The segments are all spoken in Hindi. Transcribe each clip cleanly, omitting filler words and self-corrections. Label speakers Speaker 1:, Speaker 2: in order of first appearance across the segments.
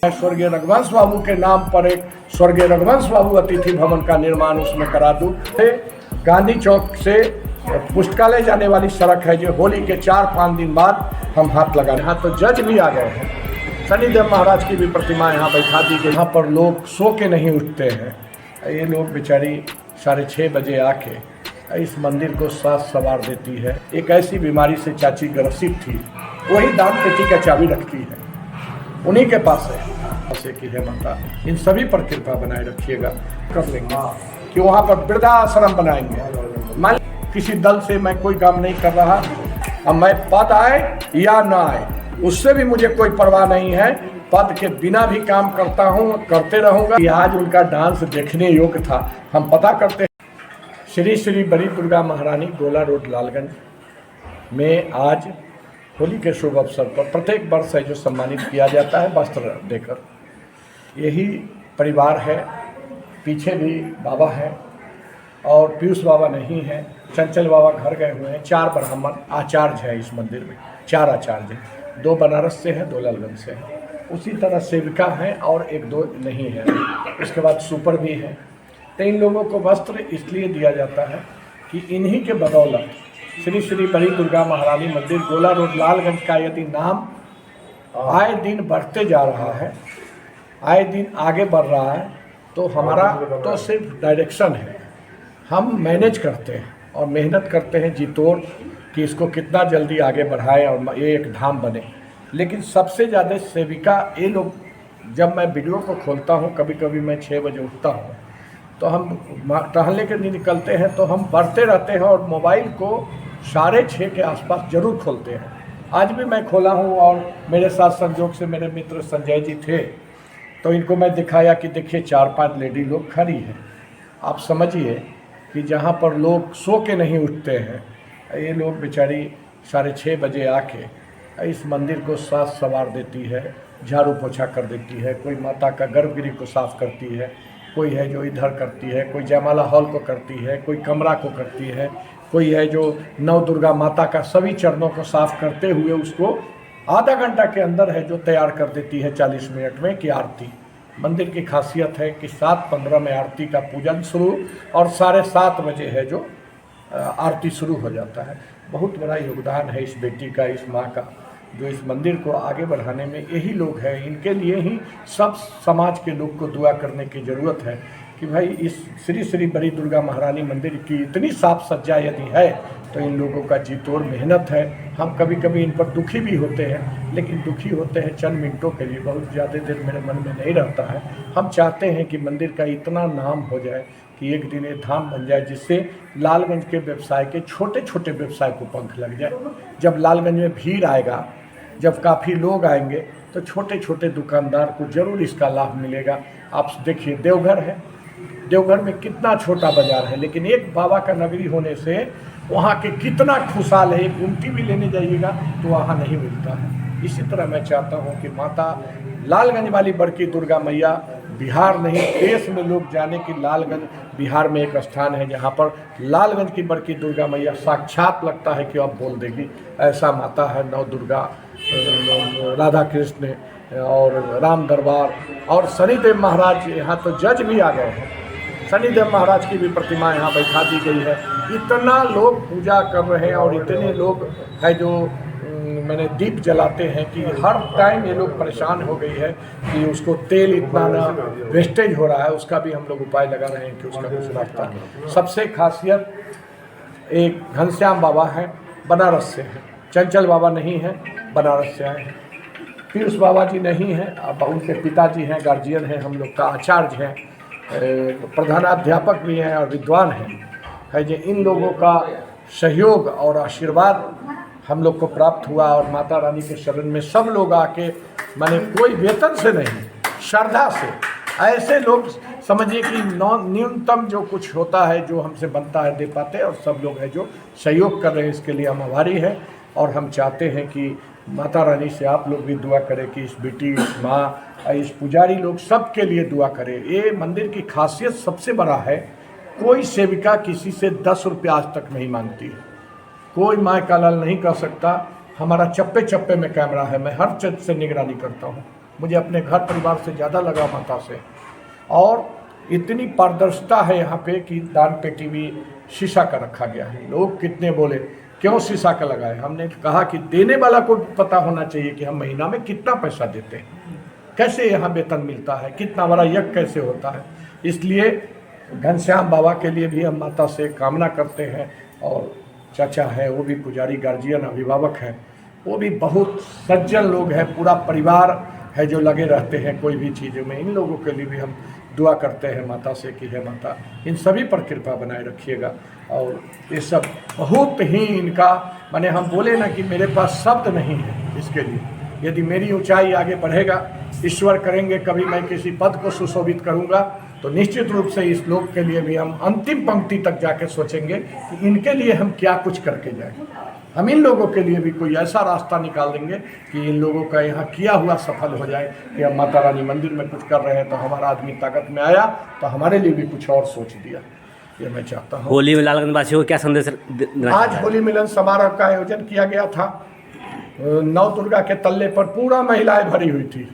Speaker 1: स्वर्गीय रघुवंश बाबू के नाम पर एक स्वर्गीय रघुवंश बाबू अतिथि भवन का निर्माण उसमें करा दूं। गांधी चौक से पुस्तकालय जाने वाली सड़क है जो होली के 4-5 दिन बाद हम हाथ लगा रहे हैं। तो जज भी आ गए हैं, शनिदेव महाराज की भी प्रतिमा यहाँ बैठा दी गई। यहाँ पर लोग सो के नहीं उठते हैं। ये लोग बेचारी 6:30 बजे आके इस मंदिर को साज सवार देती है। एक ऐसी बीमारी से चाची ग्रसित थी, वही दान पेटी का चाबी रखती है, उन्हीं के पास है की है माता। इन सभी पर कृपा बनाए रखिएगा। कर लेंगे कि वहाँ पर वृद्धाश्रम बनाएंगे। मान किसी दल से मैं कोई काम नहीं कर रहा, अब मैं पद आए या ना आए उससे भी मुझे कोई परवाह नहीं है। पद के बिना भी काम करता हूँ, करते रहूँगा। आज उनका डांस देखने योग्य था। हम पता करते हैं श्री श्री बड़ी दुर्गा महारानी गोला रोड लालगंज में आज होली के शुभ अवसर पर प्रत्येक वर्ष है जो सम्मानित किया जाता है वस्त्र देकर। यही परिवार है, पीछे भी बाबा है और पीयूष बाबा नहीं है, चंचल बाबा घर गए हुए हैं। 4 ब्राह्मण आचार्य है इस मंदिर में, 4 आचार्य, 2 बनारस से हैं, 2 लालगंज से हैं। उसी तरह सेविका हैं और 1-2 नहीं है। उसके बाद सुपर भी है। तो इन लोगों को वस्त्र इसलिए दिया जाता है कि इन्हीं के बदौलत श्री श्री बड़ी दुर्गा महारानी मंदिर गोला रोड लालगंज का यदि नाम आए दिन बढ़ते जा रहा है, आए दिन आगे बढ़ रहा है, तो हमारा तो सिर्फ डायरेक्शन है। हम मैनेज करते हैं और मेहनत करते हैं जी तोड़ कि इसको कितना जल्दी आगे बढ़ाएं और ये एक धाम बने। लेकिन सबसे ज़्यादा सेविका ये लोग, जब मैं वीडियो को खोलता हूँ, कभी कभी मैं 6 बजे उठता हूँ तो हम टहलने के लिए निकलते हैं तो हम बढ़ते रहते हैं और मोबाइल को 6:30 के आसपास ज़रूर खोलते हैं। आज भी मैं खोला हूँ और मेरे साथ संजोग से मेरे मित्र संजय जी थे, तो इनको मैं दिखाया कि देखिए 4-5 लेडी लोग खड़ी हैं। आप समझिए कि जहाँ पर लोग सो के नहीं उठते हैं, ये लोग बेचारी 6:30 बजे आके इस मंदिर को साज सवार देती है, झाड़ू पोछा कर देती है। कोई माता का गर्भगृह को साफ़ करती है, कोई है जो इधर करती है, कोई जयमाला हॉल को करती है, कोई कमरा को करती है, कोई है जो नव दुर्गा माता का सभी चरणों को साफ करते हुए उसको आधा घंटा के अंदर है जो तैयार कर देती है 40 मिनट में कि आरती। मंदिर की खासियत है कि 7:15 में आरती का पूजन शुरू और 7:30 बजे है जो आरती शुरू हो जाता है। बहुत बड़ा योगदान है इस बेटी का, इस माँ का, जो इस मंदिर को आगे बढ़ाने में यही लोग हैं। इनके लिए ही सब समाज के लोग को दुआ करने की ज़रूरत है कि भाई इस श्री श्री बड़ी दुर्गा महारानी मंदिर की इतनी साफ सज्जा यदि है तो इन लोगों का जी तोड़ मेहनत है। हम कभी कभी इन पर दुखी भी होते हैं, लेकिन दुखी होते हैं चंद मिनटों के लिए, बहुत ज़्यादा देर मेरे मन में नहीं रहता है। हम चाहते हैं कि मंदिर का इतना नाम हो जाए कि एक दिन ये धाम बन जाए, जिससे लालगंज के व्यवसाय के छोटे छोटे व्यवसाय को पंख लग जाए। जब लालगंज में भीड़ आएगा, जब काफ़ी लोग आएंगे, तो छोटे छोटे दुकानदार को ज़रूर इसका लाभ मिलेगा। आप देखिए देवघर है, देवघर में कितना छोटा बाजार है, लेकिन एक बाबा का नगरी होने से वहाँ के कितना खुशहाल है। एक गुमटी भी लेने जाइएगा तो वहाँ नहीं मिलता है। इसी तरह मैं चाहता हूँ कि माता लालगंज वाली बड़की दुर्गा मैया, बिहार नहीं देश में लोग जाने कि लालगंज बिहार में एक स्थान है जहाँ पर लालगंज की बड़की दुर्गा मैया साक्षात लगता है कि अब बोल देगी। ऐसा माता है नव दुर्गा, राधा कृष्ण और राम दरबार और शनिदेव महाराज। यहाँ तो जज भी आ गए हैं, शनिदेव महाराज की भी प्रतिमा यहाँ बैठा दी गई है। इतना लोग पूजा कर रहे हैं और इतने लोग हैं जो मैंने दीप जलाते हैं कि हर टाइम ये लोग परेशान हो गई है कि उसको तेल इतना ना वेस्टेज हो रहा है। उसका भी हम लोग उपाय लगा रहे हैं कि उसका कुछ रास्ता। सबसे खासियत एक घनश्याम बाबा हैं, बनारस से हैं। चंचल बाबा नहीं हैं, बनारस से आए हैं। पीयूष बाबा जी नहीं हैं, अब उनके पिताजी हैं, गार्जियन हैं, हम लोग का आचार्य हैं, प्रधानाध्यापक भी हैं और विद्वान हैं। है जो इन लोगों का सहयोग और आशीर्वाद हम लोग को प्राप्त हुआ और माता रानी के शरण में सब लोग आके, माने कोई वेतन से नहीं, श्रद्धा से, ऐसे लोग समझिए कि न्यूनतम जो कुछ होता है जो हमसे बनता है दे पाते हैं और सब लोग हैं जो सहयोग कर रहे हैं। इसके लिए हम आभारी हैं और हम चाहते हैं कि माता रानी से आप लोग भी दुआ करें कि इस बेटी, इस माँ, इस पुजारी लोग सबके लिए दुआ करें। ये मंदिर की खासियत सबसे बड़ा है, कोई सेविका किसी से 10 रुपये आज तक नहीं मांगती है। कोई माय का लाल नहीं कर सकता। हमारा चप्पे चप्पे में कैमरा है, मैं हर चीज़ से निगरानी करता हूँ। मुझे अपने घर परिवार से ज़्यादा लगा माता से। और इतनी पारदर्शिता है यहाँ पे कि दान पेटी भी शीशा का रखा गया है। लोग कितने बोले क्यों शीशा का लगाए, हमने कहा कि देने वाला को पता होना चाहिए कि हम महीना में कितना पैसा देते हैं, कैसे यहाँ वेतन मिलता है, कितना बड़ा यज्ञ कैसे होता है। इसलिए घनश्याम बाबा के लिए भी हम माता से कामना करते हैं। और चाचा है वो भी पुजारी गार्जियन अभिभावक हैं, वो भी बहुत सज्जन लोग हैं, पूरा परिवार है जो लगे रहते हैं कोई भी चीज़ों में। इन लोगों के लिए भी हम दुआ करते हैं माता से कि है माता इन सभी पर कृपा बनाए रखिएगा। और ये सब बहुत ही इनका माने हम बोले ना कि मेरे पास शब्द नहीं है इसके लिए। यदि मेरी ऊंचाई आगे बढ़ेगा, ईश्वर करेंगे कभी मैं किसी पद को सुशोभित करूंगा, तो निश्चित रूप से इस लोक के लिए भी हम अंतिम पंक्ति तक जाके सोचेंगे कि इनके लिए हम क्या कुछ करके जाएं। हम इन लोगों के लिए भी कोई ऐसा रास्ता निकाल देंगे कि इन लोगों का यहाँ किया हुआ सफल हो जाए कि हम माता रानी मंदिर में कुछ कर रहे हैं तो हमारा आदमी ताकत में आया तो हमारे लिए भी कुछ और सोच दिया। ये मैं चाहता हूँ।
Speaker 2: होली में लालगंज वासियों को क्या संदेश
Speaker 1: आज होली मिलन समारोह का आयोजन किया गया था। नौ दुर्गा के तल्ले पर पूरा महिलाएं भरी हुई थी।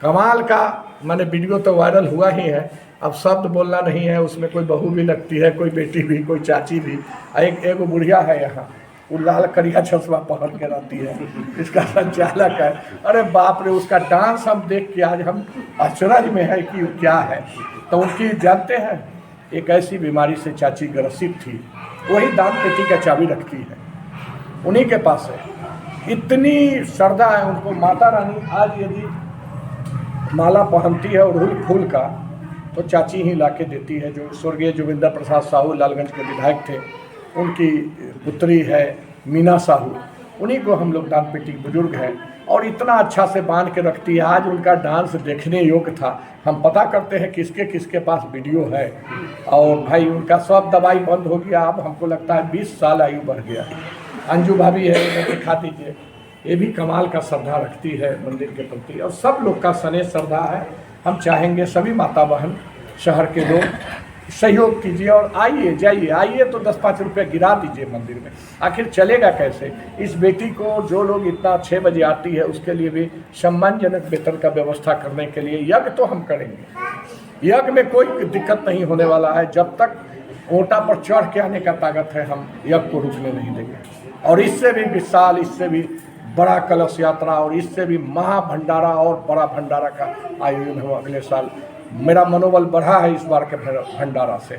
Speaker 1: कमाल का मैंने वीडियो तो वायरल हुआ ही है, अब शब्द बोलना नहीं है। उसमें कोई बहू भी लगती है, कोई बेटी भी, कोई चाची भी। एक बुढ़िया है यहाँ, वो लाल करिया चश्मा पहन के रहती है, इसका संचालक है। अरे बाप रे, उसका डांस हम देख के आज हम अचरज में है कि क्या है। तो उनकी जानते हैं एक ऐसी बीमारी से चाची ग्रसित थी, वही दान पेटी का चाबी रखती है, उन्हीं के पास है। इतनी श्रद्धा है उनको। माता रानी आज यदि माला पहनती है और फूल का तो चाची ही ला के देती है। जो स्वर्गीय जोगिंदर प्रसाद साहू लालगंज के विधायक थे, उनकी पुत्री है मीना साहू, उन्हीं को हम लोग दान पेटी बुजुर्ग हैं और इतना अच्छा से बांध के रखती है। आज उनका डांस देखने योग्य था। हम पता करते हैं किसके किसके पास वीडियो है। और भाई उनका सब दवाई बंद हो गया। अब हमको लगता है 20 साल आयु बढ़ गया। अंजू भाभी है, उन्हें दिखा दीजिए, ये भी कमाल का श्रद्धा रखती है मंदिर के प्रति। और सब लोग का स्नेह श्रद्धा है। हम चाहेंगे सभी माता बहन शहर के लोग सहयोग कीजिए और आइए जाइए। आइए तो 10-5 रुपये गिरा दीजिए मंदिर में, आखिर चलेगा कैसे। इस बेटी को जो लोग इतना 6 बजे आती है उसके लिए भी सम्मानजनक वेतन का व्यवस्था करने के लिए यज्ञ तो हम करेंगे। यज्ञ में कोई दिक्कत नहीं होने वाला है। जब तक ओटा पर चढ़ के आने का ताकत है हम यज्ञ को रुकने नहीं देंगे। और इससे भी विशाल, इससे भी बड़ा कलश यात्रा और इससे भी महाभंडारा और बड़ा भंडारा का आयोजन हो अगले साल। मेरा मनोबल बढ़ा है इस बार के भंडारा से।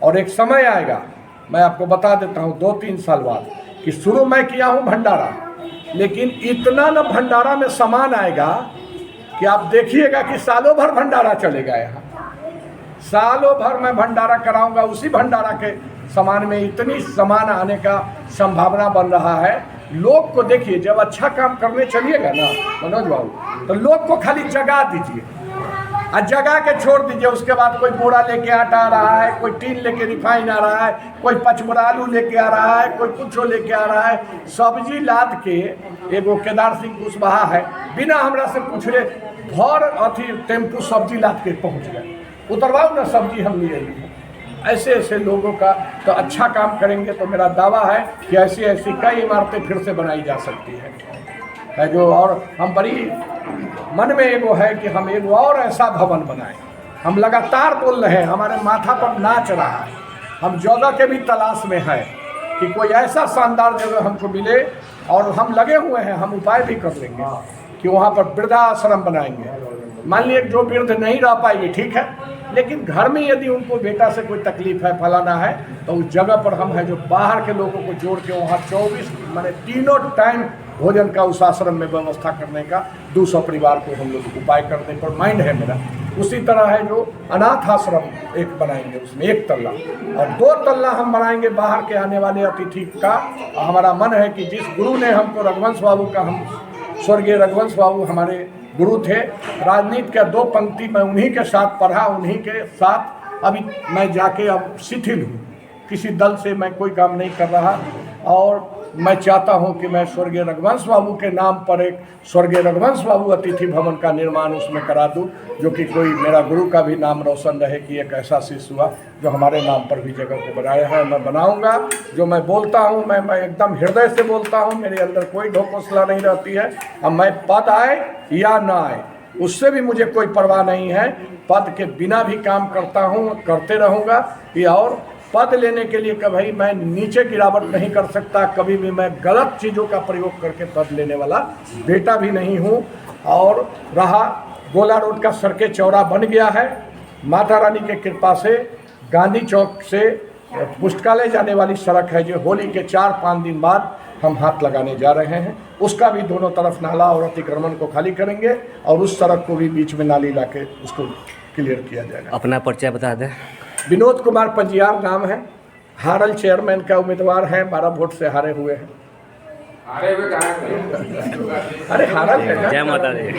Speaker 1: और एक समय आएगा, मैं आपको बता देता हूँ 2-3 साल बाद, कि शुरू मैं किया हूँ भंडारा, लेकिन इतना न भंडारा में सामान आएगा कि आप देखिएगा कि सालों भर भंडारा चलेगा। यहाँ सालों भर मैं भंडारा कराऊंगा। उसी भंडारा के सामान में इतनी सामान आने का संभावना बन रहा है। लोग को देखिए, जब अच्छा काम करने चलिएगा ना मनोज बाबू, तो लोग को खाली जगा दीजिए और जगा के छोड़ दीजिए। उसके बाद कोई बोरा लेके आटा आ रहा है, कोई टीन लेके रिफाइन आ रहा है, कोई 5 बोरा आलू लेके आ रहा है, कोई कुछ लेके आ रहा है। सब्जी लाद के एगो केदार सिंह कुशवाहा है, बिना हमरा से पूछे भर अथी टेम्पू सब्जी लाद के पहुँच गए। उतरवाओ ना सब्जी हम लिए हैं। ऐसे ऐसे लोगों का तो अच्छा काम करेंगे तो मेरा दावा है कि ऐसी ऐसी कई इमारतें फिर से बनाई जा सकती है जो। और हम बड़ी मन में एगो है कि हम एगो और ऐसा भवन बनाएं। हम लगातार बोल रहे हैं, हमारे माथा पर नाच रहा है। हम जगह के भी तलाश में है कि कोई ऐसा शानदार जगह हमको मिले। और हम लगे हुए हैं, हम उपाय भी कर लेंगे कि वहाँ पर वृद्धाश्रम बनाएंगे। मान लीजिए जो वृद्ध नहीं रह पाएगी, ठीक है, लेकिन घर में यदि उनको बेटा से कोई तकलीफ है, फलाना है, तो उस जगह पर हम हैं जो बाहर के लोगों को जोड़ के वहाँ 24 माने तीनों टाइम भोजन का उस आश्रम में व्यवस्था करने का 200 परिवार को हम लोग उपाय करने पर माइंड है मेरा। उसी तरह है जो अनाथ आश्रम एक बनाएंगे, उसमें 1 तल्ला और 2 तल्ला हम बनाएंगे बाहर के आने वाले अतिथि का। हमारा मन है कि जिस गुरु ने हमको रघुवंश बाबू का, हम स्वर्गीय रघुवंश बाबू हमारे गुरु थे। राजनीति का 2 पंक्ति मैं उन्हीं के साथ पढ़ा, उन्हीं के साथ अभी मैं जाके अब शिथिल हूँ। किसी दल से मैं कोई काम नहीं कर रहा। और मैं चाहता हूं कि मैं स्वर्गीय रघुवंश बाबू के नाम पर एक स्वर्गीय रघुवंश बाबू अतिथि भवन का निर्माण उसमें करा दूं, जो कि कोई मेरा गुरु का भी नाम रोशन रहे कि एक ऐसा शिष्य हुआ जो हमारे नाम पर भी जगह को बनाया है। मैं बनाऊंगा। जो मैं बोलता हूं मैं एकदम हृदय से बोलता हूं, मेरे अंदर कोई ढोकोसला नहीं रहती है। अब मैं पद आए या ना आए, उससे भी मुझे कोई परवाह नहीं है। पद के बिना भी काम करता हूँ, करते रहूँगा। ये और पद लेने के लिए कभी मैं नीचे गिरावट नहीं कर सकता, कभी भी मैं गलत चीज़ों का प्रयोग करके पद लेने वाला बेटा भी नहीं हूँ। और रहा गोला रोड का सड़कें चौड़ा बन गया है, माता रानी के कृपा से गांधी चौक से पुस्तकालय जाने वाली सड़क है जो होली के 4-5 दिन बाद हम हाथ लगाने जा रहे हैं। उसका भी दोनों तरफ नाला और अतिक्रमण को खाली करेंगे और उस सड़क को भी बीच में नाली लाके उसको क्लियर किया जाएगा।
Speaker 2: अपना परिचय बता दें।
Speaker 1: विनोद कुमार पंजियार नाम है, हारल चेयरमैन का उम्मीदवार हैं, 12 वोट से हारे हुए हैं। अरे हारल है।
Speaker 2: जय माता दी।